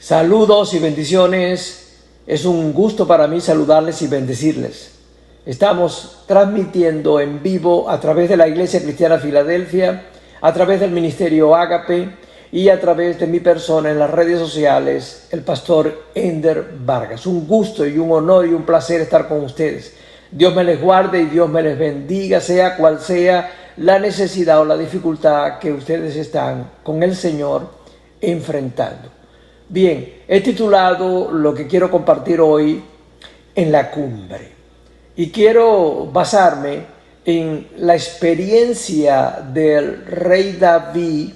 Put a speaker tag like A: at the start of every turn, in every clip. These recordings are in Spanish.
A: Saludos y bendiciones. Es un gusto para mí saludarles y bendecirles. Estamos transmitiendo en vivo a través de la Iglesia Cristiana Filadelfia, a través del Ministerio Ágape y a través de mi persona en las redes sociales, el pastor Ender Vargas. Un gusto y un honor y un placer estar con ustedes. Dios me les guarde y Dios me les bendiga, sea cual sea la necesidad o la dificultad que ustedes están con el Señor enfrentando. Bien, he titulado lo que quiero compartir hoy en la cumbre y quiero basarme en la experiencia del rey David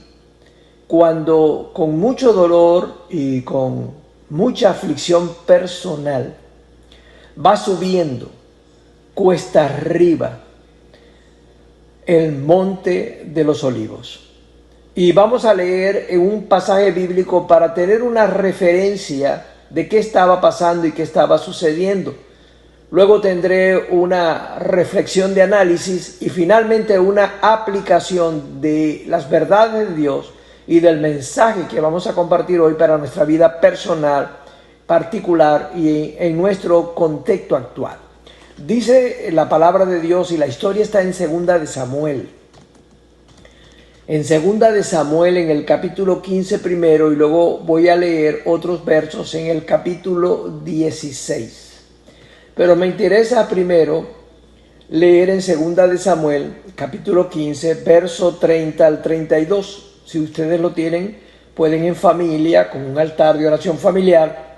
A: cuando con mucho dolor y con mucha aflicción personal va subiendo cuesta arriba el monte de los olivos. Y vamos a leer en un pasaje bíblico para tener una referencia de qué estaba pasando y qué estaba sucediendo. Luego tendré una reflexión de análisis y finalmente una aplicación de las verdades de Dios y del mensaje que vamos a compartir hoy para nuestra vida personal, particular y en nuestro contexto actual. Dice la palabra de Dios y la historia está en 2 de Samuel. En 2 de Samuel, en el capítulo 15 primero, y luego voy a leer otros versos en el capítulo 16. Pero me interesa primero leer en 2 de Samuel, capítulo 15, verso 30 al 32. Si ustedes lo tienen, pueden en familia, con un altar de oración familiar,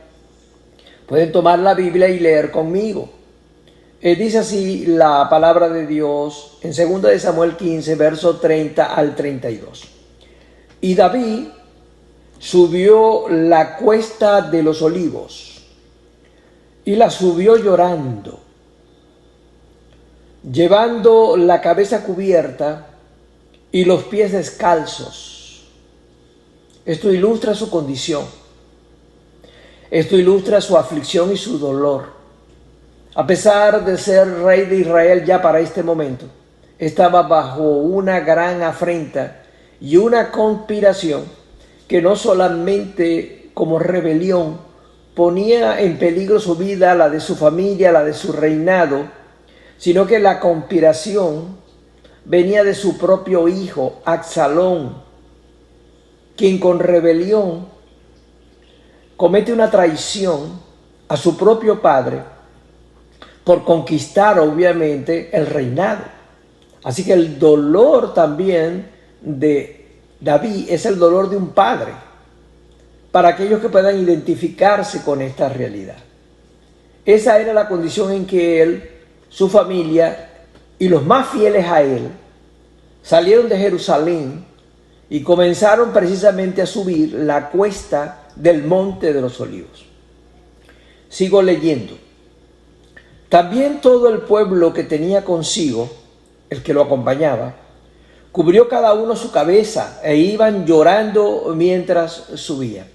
A: pueden tomar la Biblia y leer conmigo. Dice así la palabra de Dios en 2 de Samuel 15, verso 30 al 32. Y David subió la cuesta de los olivos y la subió llorando, llevando la cabeza cubierta y los pies descalzos. Esto ilustra su condición. Esto ilustra su aflicción y su dolor. A pesar de ser rey de Israel ya para este momento, estaba bajo una gran afrenta y una conspiración que no solamente como rebelión ponía en peligro su vida, la de su familia, la de su reinado, sino que la conspiración venía de su propio hijo, Absalón, quien con rebelión comete una traición a su propio padre por conquistar obviamente el reinado. Así que el dolor también de David es el dolor de un padre, para aquellos que puedan identificarse con esta realidad. Esa era la condición en que él, su familia y los más fieles a él salieron de Jerusalén y comenzaron precisamente a subir la cuesta del monte de los olivos. Sigo leyendo. También todo el pueblo que tenía consigo, el que lo acompañaba, cubrió cada uno su cabeza e iban llorando mientras subían.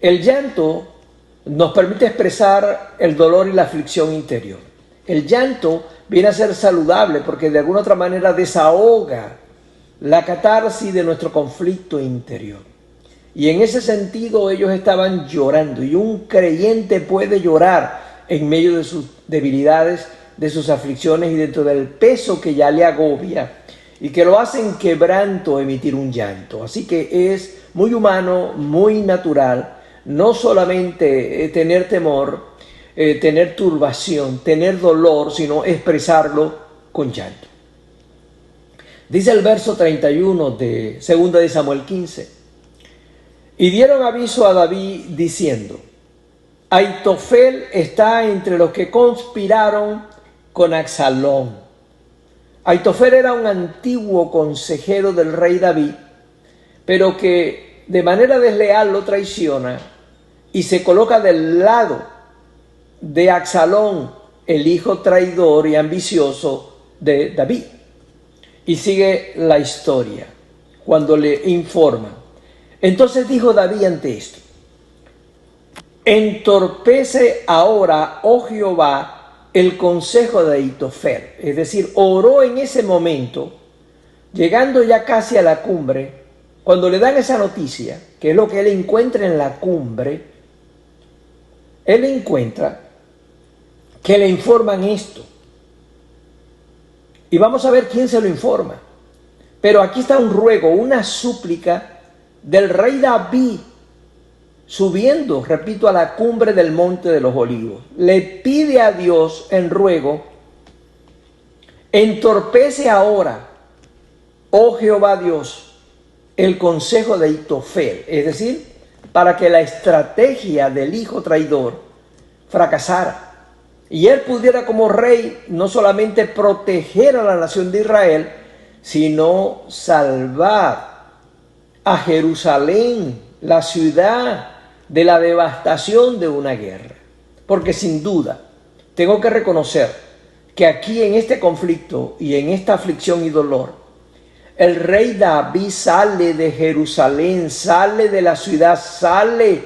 A: El llanto nos permite expresar el dolor y la aflicción interior. El llanto viene a ser saludable porque de alguna otra manera desahoga la catarsis de nuestro conflicto interior. Y en ese sentido ellos estaban llorando, y un creyente puede llorar en medio de sus debilidades, de sus aflicciones y dentro del peso que ya le agobia y que lo hacen quebranto emitir un llanto. Así que es muy humano, muy natural, no solamente tener temor, tener turbación, tener dolor, sino expresarlo con llanto. Dice el verso 31 de 2 de Samuel 15. Y dieron aviso a David diciendo: Aitofel está entre los que conspiraron con Absalón. Aitofel era un antiguo consejero del rey David, pero que de manera desleal lo traiciona y se coloca del lado de Absalón, el hijo traidor y ambicioso de David. Y sigue la historia cuando le informan. Entonces dijo David ante esto: entorpece ahora, oh Jehová, el consejo de Aitofel. Es decir, oró en ese momento, llegando ya casi a la cumbre, cuando le dan esa noticia, que es lo que él encuentra en la cumbre, él encuentra que le informan esto. Y vamos a ver quién se lo informa. Pero aquí está un ruego, una súplica del rey David, subiendo, repito, a la cumbre del monte de los olivos. Le pide a Dios en ruego: entorpece ahora, oh Jehová Dios, el consejo de Ahitofel, es decir, para que la estrategia del hijo traidor fracasara y él pudiera como rey no solamente proteger a la nación de Israel, sino salvar a Jerusalén, la ciudad, de la devastación de una guerra. Porque sin duda tengo que reconocer que aquí en este conflicto y en esta aflicción y dolor, el rey David sale de Jerusalén, sale de la ciudad, sale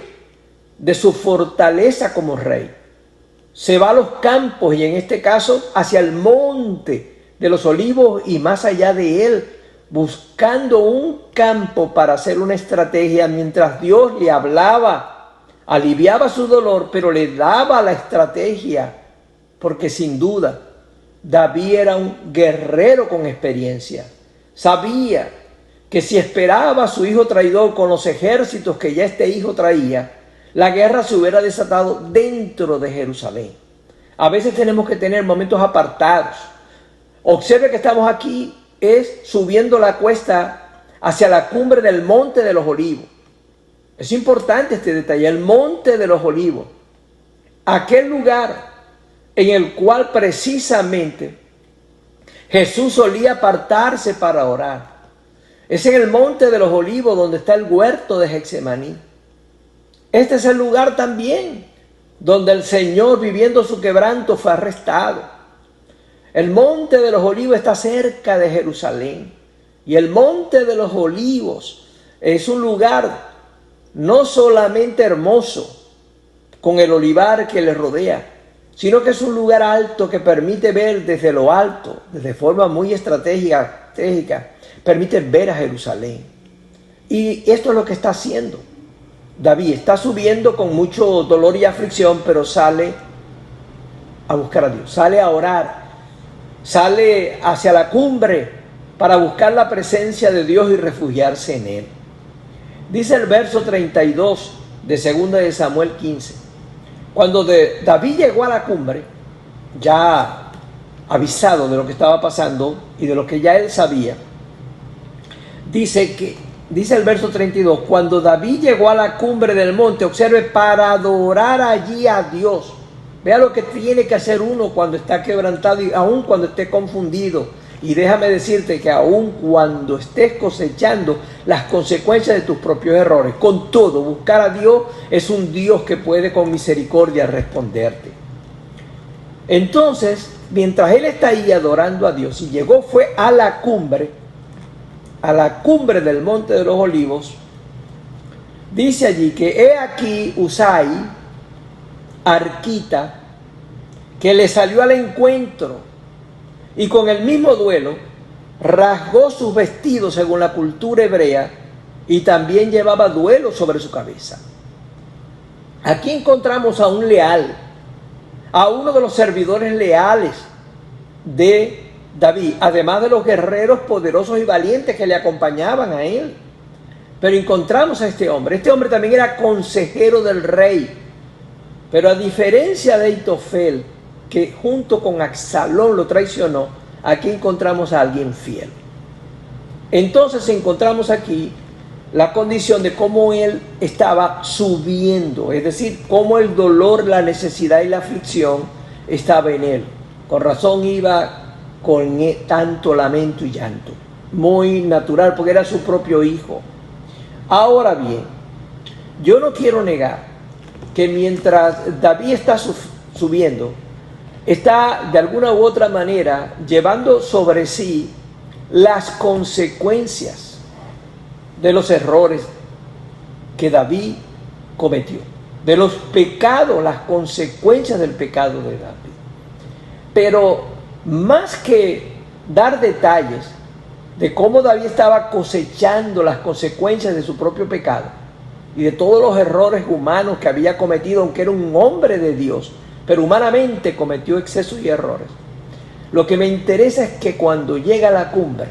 A: de su fortaleza como rey. Se va a los campos y en este caso hacia el monte de los olivos y más allá de él, buscando un campo para hacer una estrategia mientras Dios le hablaba, aliviaba su dolor, pero le daba la estrategia, porque sin duda David era un guerrero con experiencia. Sabía que si esperaba a su hijo traidor con los ejércitos que ya este hijo traía, la guerra se hubiera desatado dentro de Jerusalén. A veces tenemos que tener momentos apartados. Observe que estamos aquí, es subiendo la cuesta hacia la cumbre del monte de los olivos. Es importante este detalle, el monte de los olivos. Aquel lugar en el cual precisamente Jesús solía apartarse para orar. Es en el monte de los olivos donde está el huerto de Getsemaní. Este es el lugar también donde el Señor, viviendo su quebranto, fue arrestado. El monte de los olivos está cerca de Jerusalén. Y el monte de los olivos es un lugar no solamente hermoso, con el olivar que le rodea, sino que es un lugar alto que permite ver desde lo alto, de forma muy estratégica, permite ver a Jerusalén. Y esto es lo que está haciendo David. Está subiendo con mucho dolor y aflicción, pero sale a buscar a Dios, sale a orar, sale hacia la cumbre para buscar la presencia de Dios y refugiarse en Él. Dice el verso 32 de 2 de Samuel 15. Cuando David llegó a la cumbre, ya avisado de lo que estaba pasando y de lo que ya él sabía, dice el verso 32, cuando David llegó a la cumbre del monte, observe, para adorar allí a Dios. Vea lo que tiene que hacer uno cuando está quebrantado y aún cuando esté confundido. Y déjame decirte que aún cuando estés cosechando las consecuencias de tus propios errores, con todo, buscar a Dios es un Dios que puede con misericordia responderte. Entonces, mientras él está ahí adorando a Dios y llegó fue a la cumbre del monte de los olivos, dice allí que he aquí Usai, arquita, que le salió al encuentro y con el mismo duelo rasgó sus vestidos según la cultura hebrea y también llevaba duelo sobre su cabeza. Aquí encontramos a un leal, a uno de los servidores leales de David, además de los guerreros poderosos y valientes que le acompañaban a él. Pero encontramos a este hombre también era consejero del rey, pero a diferencia de Ahitofel, que junto con Absalón lo traicionó, aquí encontramos a alguien fiel. Entonces encontramos aquí la condición de cómo él estaba subiendo, es decir, cómo el dolor, la necesidad y la aflicción estaba en él. Con razón iba con tanto lamento y llanto, muy natural, porque era su propio hijo. Ahora bien, yo no quiero negar que mientras David está subiendo, está de alguna u otra manera llevando sobre sí las consecuencias de los errores que David cometió, de los pecados, las consecuencias del pecado de David. Pero más que dar detalles, de cómo David estaba cosechando las consecuencias de su propio pecado y de todos los errores humanos que había cometido, aunque era un hombre de Dios, pero humanamente cometió excesos y errores. Lo que me interesa es que cuando llega a la cumbre,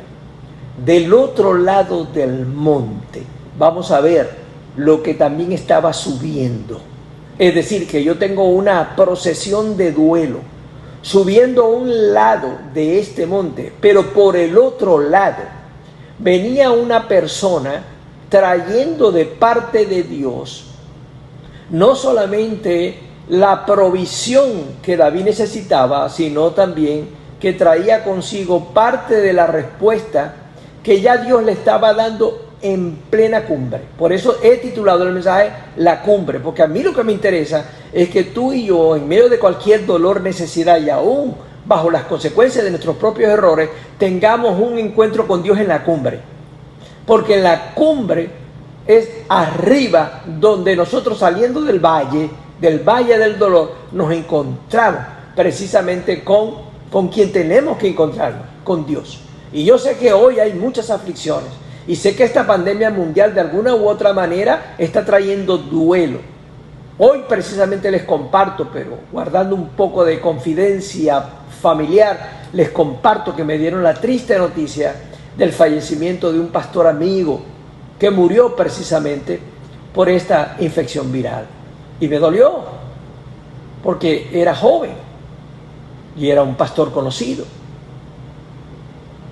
A: del otro lado del monte, vamos a ver lo que también estaba subiendo. Es decir, que yo tengo una procesión de duelo, subiendo a un lado de este monte, pero por el otro lado venía una persona trayendo de parte de Dios no solamente la provisión que David necesitaba, sino también que traía consigo parte de la respuesta que ya Dios le estaba dando en plena cumbre. Por eso he titulado el mensaje La Cumbre, porque a mí lo que me interesa es que tú y yo, en medio de cualquier dolor, necesidad y aún bajo las consecuencias de nuestros propios errores, tengamos un encuentro con Dios en la cumbre. Porque en la cumbre es arriba donde nosotros, saliendo del valle del dolor, nos encontramos precisamente con quien tenemos que encontrarnos, con Dios. Y yo sé que hoy hay muchas aflicciones y sé que esta pandemia mundial de alguna u otra manera está trayendo duelo. Hoy precisamente les comparto, pero guardando un poco de confidencia familiar, les comparto que me dieron la triste noticia del fallecimiento de un pastor amigo que murió precisamente por esta infección viral. Y me dolió, porque era joven y era un pastor conocido.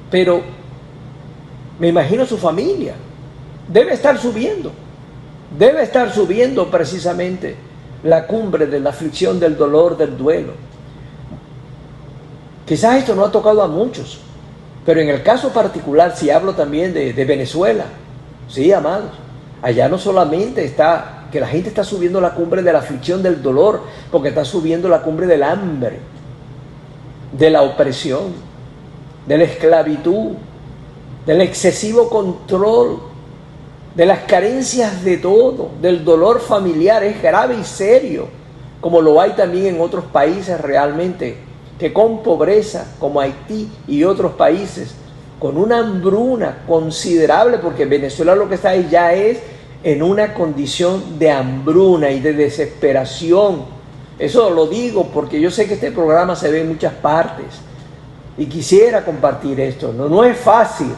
A: Pero me imagino su familia. Debe estar subiendo precisamente la cumbre de la aflicción, del dolor, del duelo. Quizás esto no ha tocado a muchos, pero en el caso particular, si hablo también de Venezuela, sí, amados, allá no solamente está que la gente está subiendo la cumbre de la aflicción, del dolor, porque está subiendo la cumbre del hambre, de la opresión, de la esclavitud, del excesivo control, de las carencias de todo, del dolor familiar. Es grave y serio, como lo hay también en otros países realmente, que con pobreza, como Haití y otros países, con una hambruna considerable, porque Venezuela lo que está ahí ya es en una condición de hambruna y de desesperación. Eso lo digo porque yo sé que este programa se ve en muchas partes y quisiera compartir esto. No es fácil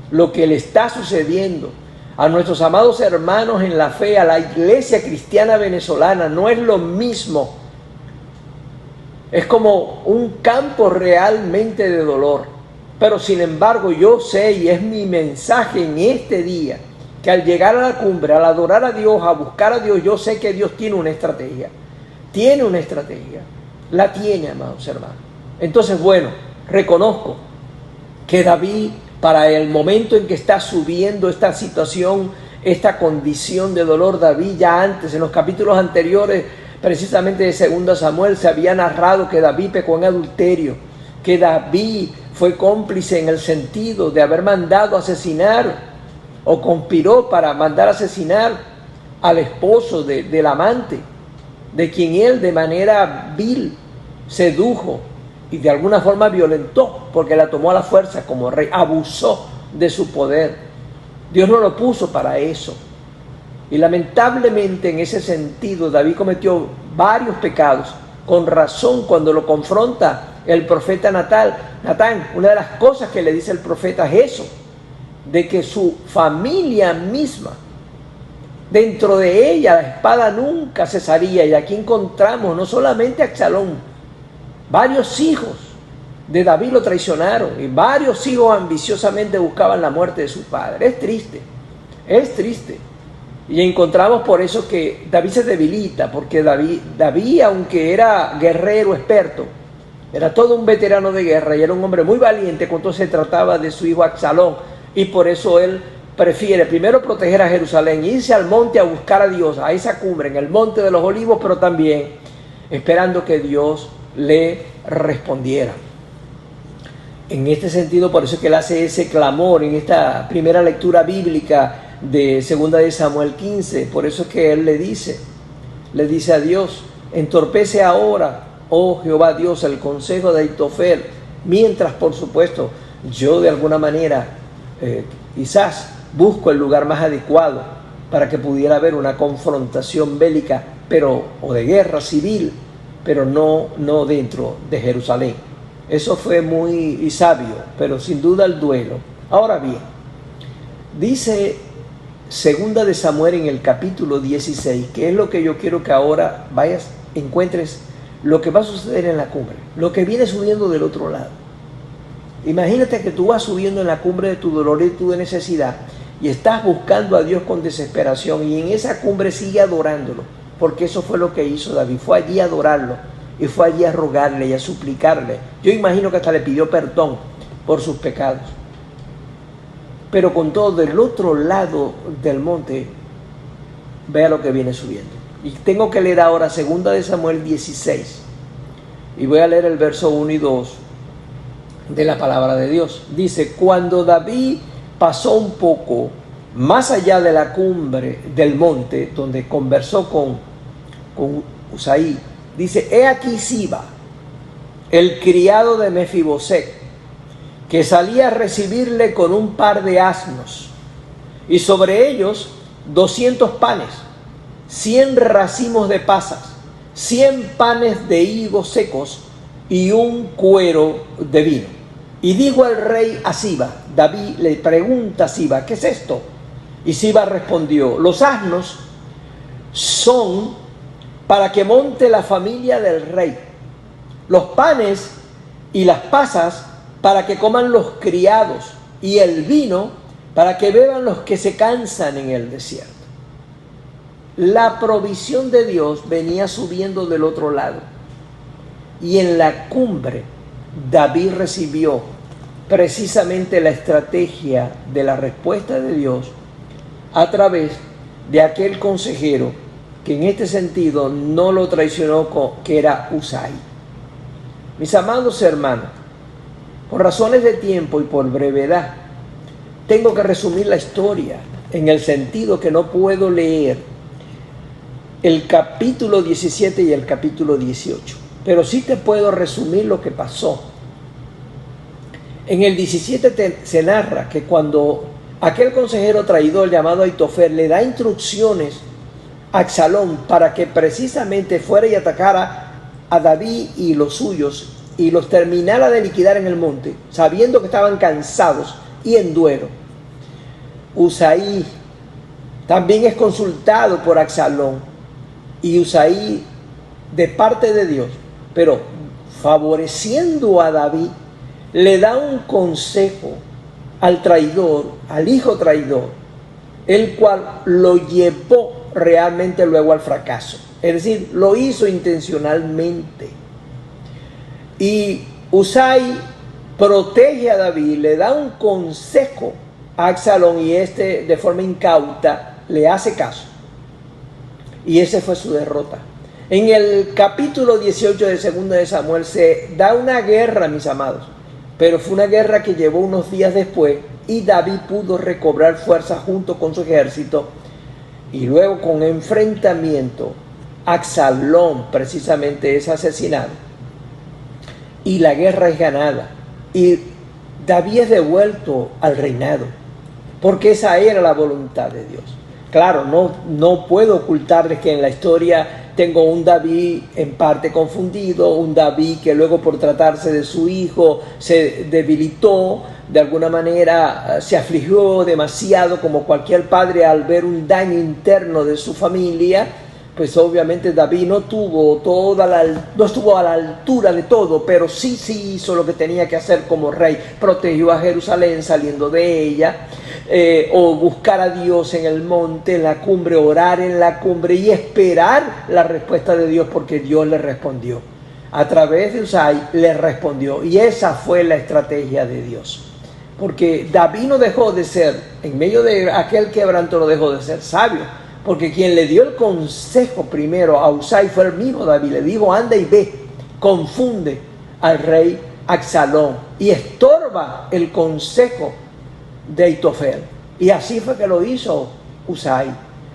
A: lo que le está sucediendo a nuestros amados hermanos en la fe, a la iglesia cristiana venezolana. No es lo mismo. Es como un campo realmente de dolor. Pero sin embargo yo sé, y es mi mensaje en este día, que al llegar a la cumbre, al adorar a Dios, a buscar a Dios, yo sé que Dios tiene una estrategia. Tiene una estrategia. La tiene, amados hermanos. Entonces, bueno, reconozco que David, para el momento en que está subiendo esta situación, esta condición de dolor, David ya antes, en los capítulos anteriores, precisamente de 2 Samuel, se había narrado que David pecó en adulterio, que David fue cómplice en el sentido de haber mandado asesinar o conspiró para mandar asesinar al esposo del amante, de quien él de manera vil sedujo y de alguna forma violentó, porque la tomó a la fuerza como rey, abusó de su poder. Dios no lo puso para eso. Y lamentablemente en ese sentido David cometió varios pecados. Con razón, cuando lo confronta el profeta Natán, una de las cosas que le dice el profeta es eso, de que su familia misma, dentro de ella la espada nunca cesaría. Y aquí encontramos no solamente a Absalón, varios hijos de David lo traicionaron y varios hijos ambiciosamente buscaban la muerte de su padre. Es triste. Y encontramos por eso que David se debilita, porque David, aunque era guerrero experto, era todo un veterano de guerra y era un hombre muy valiente cuando se trataba de su hijo Absalón, y por eso él prefiere primero proteger a Jerusalén, irse al monte a buscar a Dios, a esa cumbre, en el monte de los olivos, pero también esperando que Dios le respondiera. En este sentido, por eso es que él hace ese clamor en esta primera lectura bíblica de 2 de Samuel 15. Por eso es que él le dice a Dios: entorpece ahora, oh Jehová Dios, el consejo de Ahitofel, mientras, por supuesto, yo de alguna manera quizás busco el lugar más adecuado para que pudiera haber una confrontación bélica, o de guerra civil, pero no dentro de Jerusalén. Eso fue muy sabio, pero sin duda el duelo. Ahora bien, dice Segunda de Samuel en el capítulo 16, que es lo que yo quiero que ahora encuentres lo que va a suceder en la cumbre, lo que viene subiendo del otro lado. Imagínate que tú vas subiendo en la cumbre de tu dolor y tu necesidad y estás buscando a Dios con desesperación, y en esa cumbre sigue adorándolo, porque eso fue lo que hizo David. Fue allí a adorarlo y fue allí a rogarle y a suplicarle. Yo imagino que hasta le pidió perdón por sus pecados. Pero con todo, del otro lado del monte, vea lo que viene subiendo. Y tengo que leer ahora 2 de Samuel 16. Y voy a leer el verso 1 y 2 de la palabra de Dios. Dice: cuando David pasó un poco más allá de la cumbre del monte, donde conversó con Usaí, dice: he aquí Siba, el criado de Mefiboset, que salía a recibirle con un par de asnos, y sobre ellos 200 panes, 100 racimos de pasas, 100 panes de higos secos y un cuero de vino. Y dijo el rey a Siba, David le pregunta a Siba: ¿qué es esto? Y Siba respondió: los asnos son para que monte la familia del rey, los panes y las pasas para que coman los criados, y el vino para que beban los que se cansan en el desierto. La provisión de Dios venía subiendo del otro lado, y en la cumbre David recibió precisamente la estrategia de la respuesta de Dios a través de aquel consejero que en este sentido no lo traicionó, que era Usaí. Mis amados hermanos, por razones de tiempo y por brevedad, tengo que resumir la historia en el sentido que no puedo leer el capítulo 17 y el capítulo 18, pero sí te puedo resumir lo que pasó. En el 17 se narra que cuando aquel consejero traidor llamado Aitofel le da instrucciones a Absalón para que precisamente fuera y atacara a David y los suyos y los terminara de liquidar en el monte, sabiendo que estaban cansados y en duelo, Usaí también es consultado por Absalón, y Usaí, de parte de Dios, pero favoreciendo a David, le da un consejo al traidor, al hijo traidor, el cual lo llevó realmente luego al fracaso. Es decir, lo hizo intencionalmente. Y Usaí protege a David, le da un consejo a Absalón, y este de forma incauta le hace caso. Y esa fue su derrota. En el capítulo 18 de 2 de Samuel se da una guerra, mis amados, pero fue una guerra que llevó unos días después, y David pudo recobrar fuerza junto con su ejército, y luego con enfrentamiento, Absalón precisamente es asesinado, y la guerra es ganada, y David es devuelto al reinado, porque esa era la voluntad de Dios. Claro, no puedo ocultarles que en la historia tengo un David en parte confundido, un David que luego, por tratarse de su hijo, se debilitó, de alguna manera se afligió demasiado, como cualquier padre al ver un daño interno de su familia. Pues obviamente David no estuvo a la altura de todo, pero sí hizo lo que tenía que hacer como rey. Protegió a Jerusalén saliendo de ella, o buscar a Dios en el monte, en la cumbre, orar en la cumbre y esperar la respuesta de Dios, porque Dios le respondió. A través de Usaí le respondió, y esa fue la estrategia de Dios. Porque David no dejó de ser, en medio de aquel quebranto, no dejó de ser sabio. Porque quien le dio el consejo primero a Usaí fue el mismo David. Le dijo: anda y ve, confunde al rey Absalón y estorba el consejo de Aitofel. Y así fue que lo hizo Usaí.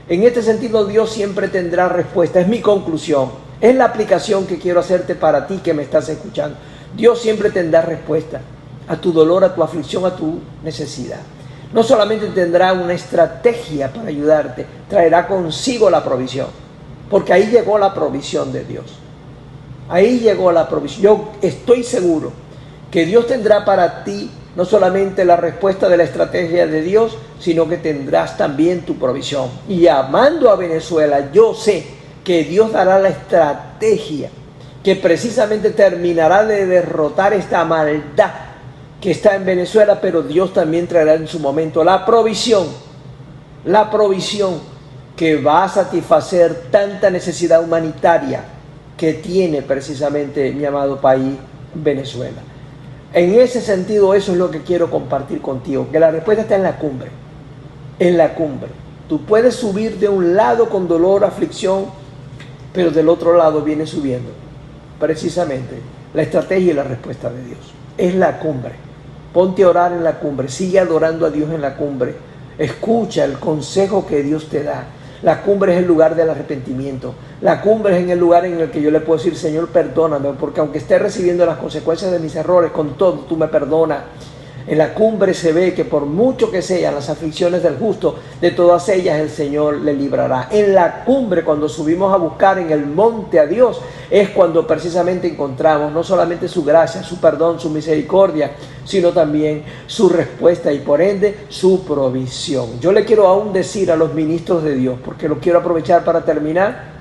A: En este sentido, Dios siempre tendrá respuesta. Es mi conclusión. Es la aplicación que quiero hacerte para ti que me estás escuchando. Dios siempre tendrá respuesta a tu dolor, a tu aflicción, a tu necesidad. No solamente tendrá una estrategia para ayudarte, traerá consigo la provisión, porque ahí llegó la provisión de Dios. Ahí llegó la provisión. Yo estoy seguro que Dios tendrá para ti no solamente la respuesta de la estrategia de Dios, sino que tendrás también tu provisión. Y amando a Venezuela, yo sé que Dios dará la estrategia que precisamente terminará de derrotar esta maldad que está en Venezuela, pero Dios también traerá en su momento la provisión que va a satisfacer tanta necesidad humanitaria que tiene precisamente mi amado país, Venezuela. En ese sentido, eso es lo que quiero compartir contigo, que la respuesta está en la cumbre, en la cumbre. Tú puedes subir de un lado con dolor, aflicción, pero del otro lado viene subiendo precisamente la estrategia y la respuesta de Dios. Es la cumbre. Ponte a orar en la cumbre, sigue adorando a Dios en la cumbre, escucha el consejo que Dios te da. La cumbre es el lugar del arrepentimiento. La cumbre es en el lugar en el que yo le puedo decir, Señor, perdóname, porque aunque esté recibiendo las consecuencias de mis errores, con todo tú me perdonas. En la cumbre se ve que por mucho que sean las aflicciones del justo, de todas ellas el Señor le librará. En la cumbre, cuando subimos a buscar en el monte a Dios, es cuando precisamente encontramos no solamente su gracia, su perdón, su misericordia, sino también su respuesta y por ende su provisión. Yo le quiero aún decir a los ministros de Dios, porque lo quiero aprovechar para terminar,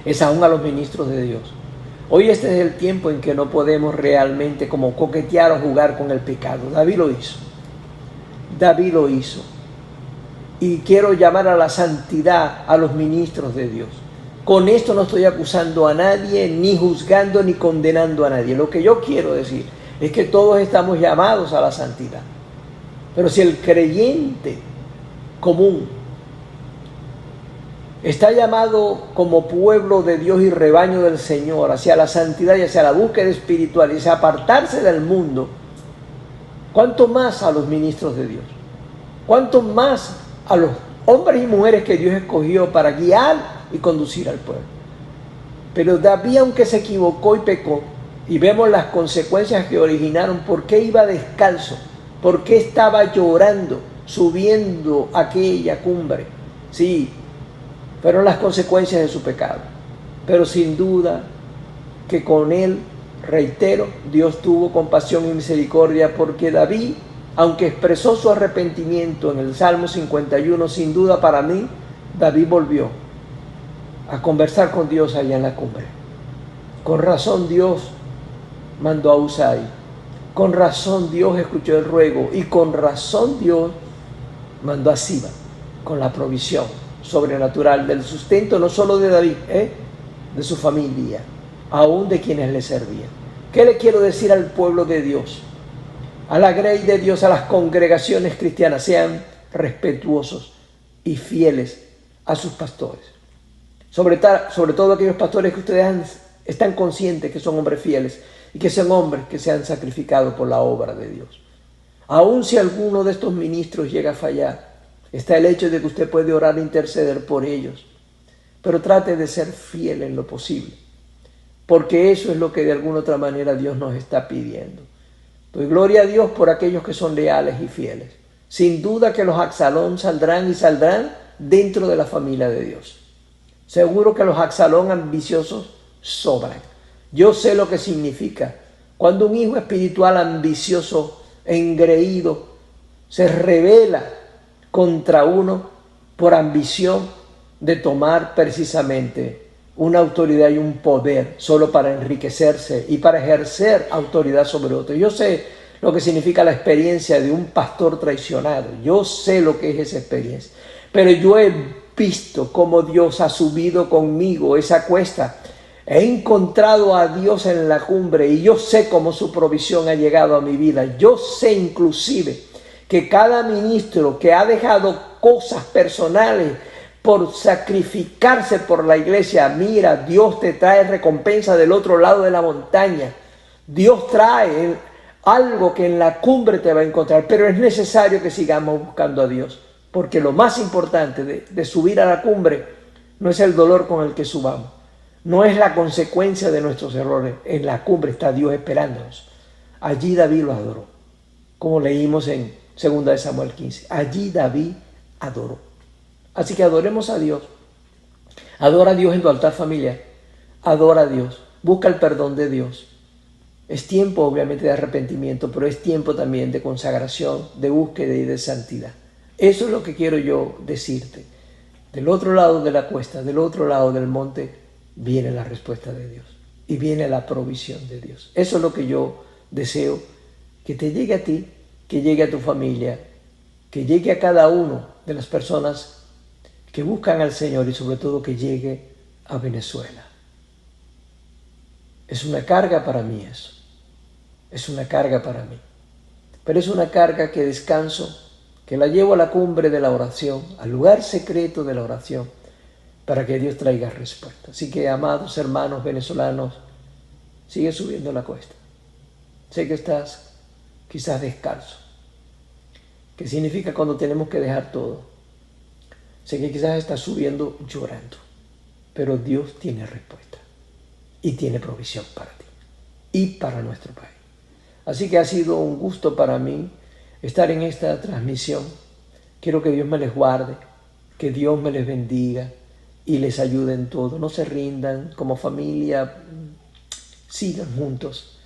A: es aún a los ministros de Dios. Hoy este es el tiempo en que no podemos realmente como coquetear o jugar con el pecado. David lo hizo. David lo hizo. Y quiero llamar a la santidad a los ministros de Dios. Con esto no estoy acusando a nadie, ni juzgando, ni condenando a nadie. Lo que yo quiero decir es que todos estamos llamados a la santidad. Pero si el creyente común está llamado como pueblo de Dios y rebaño del Señor hacia la santidad y hacia la búsqueda espiritual y hacia apartarse del mundo, ¿cuánto más a los ministros de Dios? ¿Cuánto más a los hombres y mujeres que Dios escogió para guiar y conducir al pueblo? Pero David, aunque se equivocó y pecó, y vemos las consecuencias que originaron, ¿por qué iba descalzo? ¿Por qué estaba llorando, subiendo aquella cumbre? Sí, fueron las consecuencias de su pecado. Pero sin duda que con él, reitero, Dios tuvo compasión y misericordia, porque David, aunque expresó su arrepentimiento en el Salmo 51, sin duda para mí, David volvió a conversar con Dios allá en la cumbre. Con razón Dios mandó a Usai, con razón Dios escuchó el ruego y con razón Dios mandó a Siba con la provisión sobrenatural del sustento no solo de David, de su familia, aún de quienes le servían. ¿Qué le quiero decir al pueblo de Dios? A la grey de Dios, a las congregaciones cristianas: sean respetuosos y fieles a sus pastores. Sobre todo aquellos pastores que ustedes están conscientes que son hombres fieles y que son hombres que se han sacrificado por la obra de Dios. Aun si alguno de estos ministros llega a fallar, está el hecho de que usted puede orar e interceder por ellos, pero trate de ser fiel en lo posible, porque eso es lo que de alguna otra manera Dios nos está pidiendo. Doy gloria a Dios por aquellos que son leales y fieles. Sin duda que los Absalón saldrán dentro de la familia de Dios. Seguro que los Absalón ambiciosos sobran. Yo sé lo que significa cuando un hijo espiritual ambicioso, engreído, se rebela contra uno por ambición de tomar precisamente una autoridad y un poder solo para enriquecerse y para ejercer autoridad sobre otro. Yo sé lo que significa la experiencia de un pastor traicionado. Yo sé lo que es esa experiencia. Pero yo he visto cómo Dios ha subido conmigo esa cuesta. He encontrado a Dios en la cumbre y yo sé cómo su provisión ha llegado a mi vida. Yo sé inclusive que cada ministro que ha dejado cosas personales por sacrificarse por la iglesia, mira, Dios te trae recompensa del otro lado de la montaña. Dios trae algo que en la cumbre te va a encontrar, pero es necesario que sigamos buscando a Dios, porque lo más importante de subir a la cumbre no es el dolor con el que subamos, no es la consecuencia de nuestros errores. En la cumbre está Dios esperándonos. Allí David lo adoró, como leímos en segunda de Samuel 15. Allí David adoró. Así que adoremos a Dios. Adora a Dios en tu altar familiar. Adora a Dios. Busca el perdón de Dios. Es tiempo obviamente de arrepentimiento, pero es tiempo también de consagración, de búsqueda y de santidad. Eso es lo que quiero yo decirte. Del otro lado de la cuesta, del otro lado del monte, viene la respuesta de Dios y viene la provisión de Dios. Eso es lo que yo deseo que te llegue a ti, que llegue a tu familia, que llegue a cada uno de las personas que buscan al Señor y sobre todo que llegue a Venezuela. Es una carga para mí eso. Es una carga para mí. Pero es una carga que descanso, que la llevo a la cumbre de la oración, al lugar secreto de la oración, para que Dios traiga respuesta. Así que, amados hermanos venezolanos, sigue subiendo la cuesta. Sé que estás quizás descalzo. ¿Qué significa cuando tenemos que dejar todo? Sé que quizás estás subiendo llorando, pero Dios tiene respuesta y tiene provisión para ti y para nuestro país. Así que ha sido un gusto para mí estar en esta transmisión. Quiero que Dios me les guarde, que Dios me les bendiga y les ayude en todo. No se rindan, como familia, sigan juntos.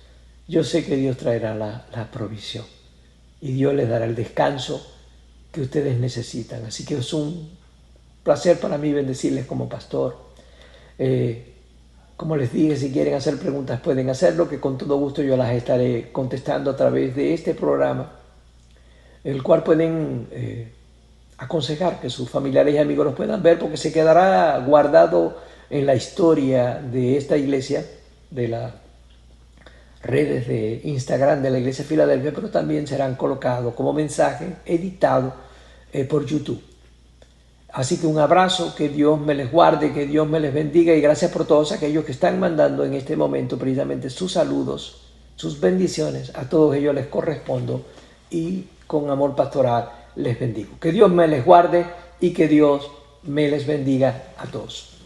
A: Yo sé que Dios traerá la provisión y Dios les dará el descanso que ustedes necesitan. Así que es un placer para mí bendecirles como pastor. Como les dije, si quieren hacer preguntas pueden hacerlo, que con todo gusto yo las estaré contestando a través de este programa, el cual pueden aconsejar que sus familiares y amigos los puedan ver, porque se quedará guardado en la historia de esta iglesia, de las redes de Instagram de la Iglesia Filadelfia, pero también serán colocados como mensaje editado por YouTube. Así que un abrazo, que Dios me les guarde, que Dios me les bendiga y gracias por todos aquellos que están mandando en este momento precisamente sus saludos, sus bendiciones. A todos ellos les correspondo y con amor pastoral les bendigo. Que Dios me les guarde y que Dios me les bendiga a todos.